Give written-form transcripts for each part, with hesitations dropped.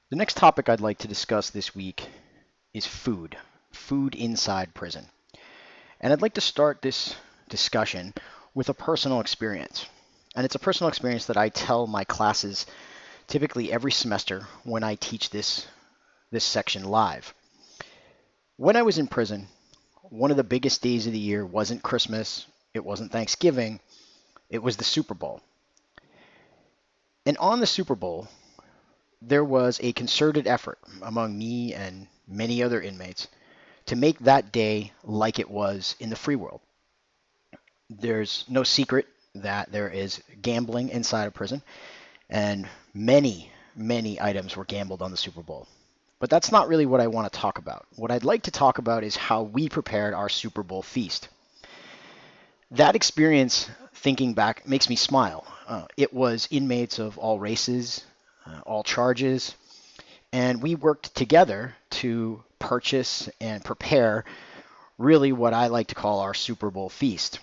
The next topic I'd like to discuss this week is food inside prison. And I'd like to start this discussion with a personal experience. And it's a personal experience that I tell my classes typically every semester when I teach this section live. When I was in prison, one of the biggest days of the year wasn't Christmas, it wasn't Thanksgiving, it was the Super Bowl. And on the Super Bowl, there was a concerted effort among me and many other inmates to make that day like it was in the free world. There's no secret that there is gambling inside of prison, and many items were gambled on the Super Bowl. But that's not really what I want to talk about. What I'd like to talk about is how we prepared our Super Bowl feast. That experience, thinking back, makes me smile. It was inmates of all races, all charges, and we worked together to purchase and prepare really what I like to call our Super Bowl feast.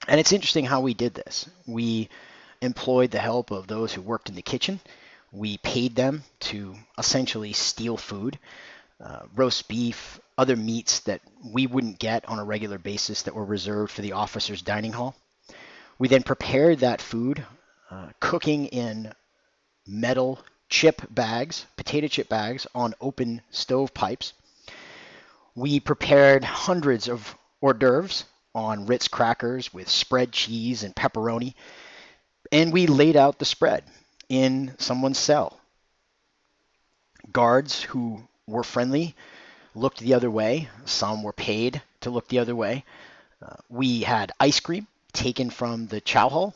And it's interesting how we did this. We employed the help of those who worked in the kitchen. We paid them to essentially steal food, roast beef, other meats that we wouldn't get on a regular basis that were reserved for the officers' dining hall. We then prepared that food, cooking in metal chip bags, potato chip bags on open stovepipes. We prepared hundreds of hors d'oeuvres on Ritz crackers with spread cheese and pepperoni, and we laid out the spread in someone's cell. Guards who were friendly looked the other way. Some were paid to look the other way. We had ice cream taken from the chow hall,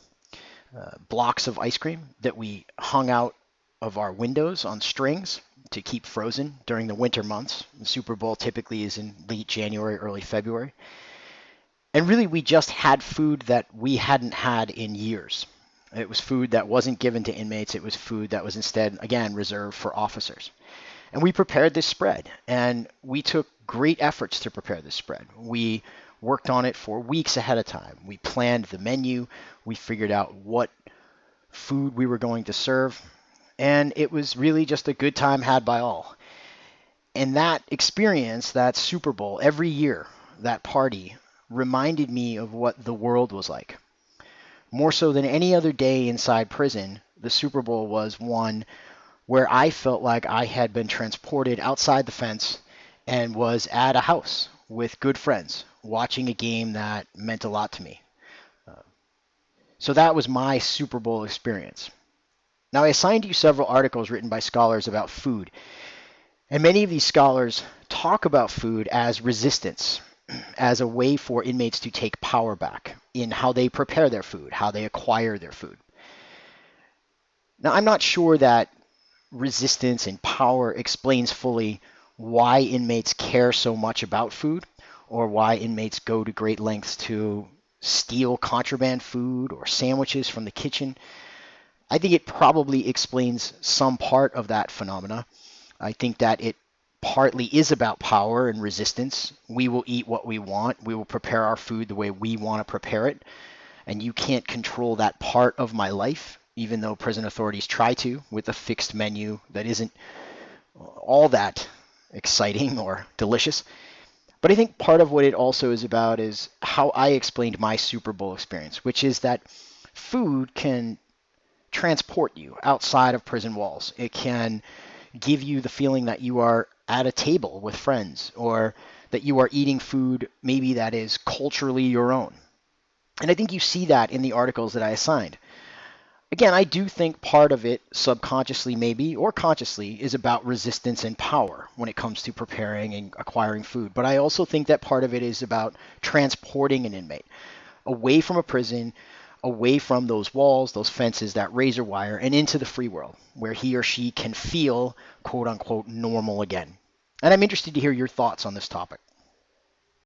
blocks of ice cream that we hung out of our windows on strings to keep frozen during the winter months. The Super Bowl typically is in late January, early February. And really, we just had food that we hadn't had in years. It was food that wasn't given to inmates. It was food that was instead, again, reserved for officers. And we prepared this spread, and we took great efforts to prepare this spread. We worked on it for weeks ahead of time. We planned the menu. We figured out what food we were going to serve. And it was really just a good time had by all. And that experience, that Super Bowl, every year, that party, reminded me of what the world was like. More so than any other day inside prison, the Super Bowl was one where I felt like I had been transported outside the fence and was at a house with good friends watching a game that meant a lot to me. So that was my Super Bowl experience. Now, I assigned you several articles written by scholars about food, and many of these scholars talk about food as resistance, as a way for inmates to take power back in how they prepare their food, how they acquire their food. Now, I'm not sure that resistance and power explains fully why inmates care so much about food or why inmates go to great lengths to steal contraband food or sandwiches from the kitchen. I think it probably explains some part of that phenomena. I think that it partly is about power and resistance. We will eat what we want. We will prepare our food the way we want to prepare it. And you can't control that part of my life, even though prison authorities try to with a fixed menu that isn't all that exciting or delicious. But I think part of what it also is about is how I explained my Super Bowl experience, which is that food can transport you outside of prison walls. It can give you the feeling that you are at a table with friends or that you are eating food maybe that is culturally your own. And I think you see that in the articles that I assigned. Again, I do think part of it, subconsciously maybe, or consciously, is about resistance and power when it comes to preparing and acquiring food. But I also think that part of it is about transporting an inmate away from a prison, away from those walls, those fences, that razor wire, and into the free world, where he or she can feel, quote unquote, normal again. And I'm interested to hear your thoughts on this topic.